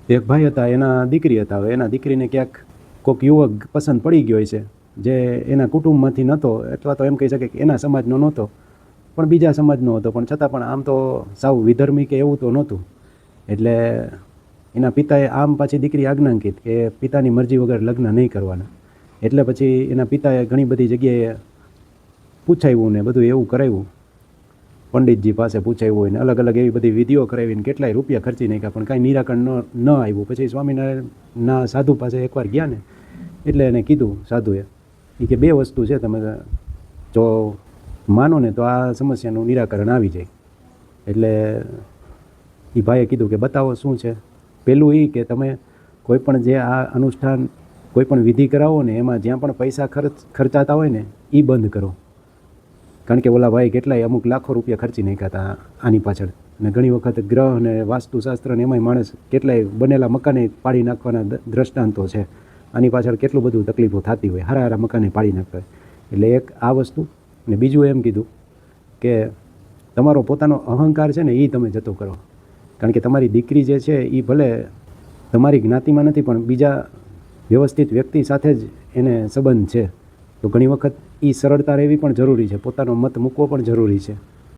એક ભાઈ હતા, એના દીકરી હતા. હવે એના દીકરીને ક્યાંક કોઈક યુવક પસંદ પડી ગયો છે, જે એના કુટુંબમાંથી નહોતો, અથવા તો એમ કહી શકે કે એના સમાજનો નહોતો, પણ બીજા સમાજનો હતો, પણ છતાં પણ આમ તો સાવ વિધર્મી કે એવું તો નહોતું. એટલે એના પિતાએ આમ પાછી દીકરી આજ્ઞાંકિત કે પિતાની મરજી વગર લગ્ન નહીં કરવાના. એટલે પછી એના પિતાએ ઘણી બધી જગ્યાએ પૂછાવ્યું ને બધું એવું કરાવ્યું, પંડિતજી પાસે પૂછાવ્યું હોય ને અલગ અલગ એવી બધી વિધિઓ કરાવીને કેટલાય રૂપિયા ખર્ચી નાખ્યા, પણ કાંઈ નિરાકરણ ન આવ્યું. પછી સ્વામિનારાયણના સાધુ પાસે એકવાર ગયા ને, એટલે એને કીધું સાધુએ કે બે વસ્તુ છે, તમે જો માનો ને તો આ સમસ્યાનું નિરાકરણ આવી જાય. એટલે એ ભાઈએ કીધું કે બતાવો શું છે. પહેલું એ કે તમે કોઈ પણ જે આ અનુષ્ઠાન કોઈ પણ વિધિ કરાવો ને એમાં જ્યાં પણ પૈસા ખર્ચાતા હોય ને એ બંધ કરો. કારણ કે ઓલા ભાઈ કેટલાય અમુક લાખો રૂપિયા ખર્ચી નાખ્યા હતા આની પાછળ. અને ઘણી વખત ગ્રહ ને વાસ્તુશાસ્ત્ર ને એમાંય માણસ કેટલાય બનેલા મકાને પાડી નાખવાના દ્રષ્ટાંતો છે. આની પાછળ કેટલું બધું તકલીફો થતી હોય, હારા હારા મકાને પાડી નાખતા હોય. એટલે એક આ વસ્તુ. ને બીજું એમ કીધું કે તમારો પોતાનો અહંકાર છે ને એ તમે જતો કરો. કારણ કે તમારી દીકરી જે છે એ ભલે તમારી જ્ઞાતિમાં નથી, પણ બીજા વ્યવસ્થિત વ્યક્તિ સાથે જ એને સંબંધ છે. તો ઘણી વખત એ સરળતા રહેવી પણ જરૂરી છે, પોતાનો મત મૂકવો પણ જરૂરી છે.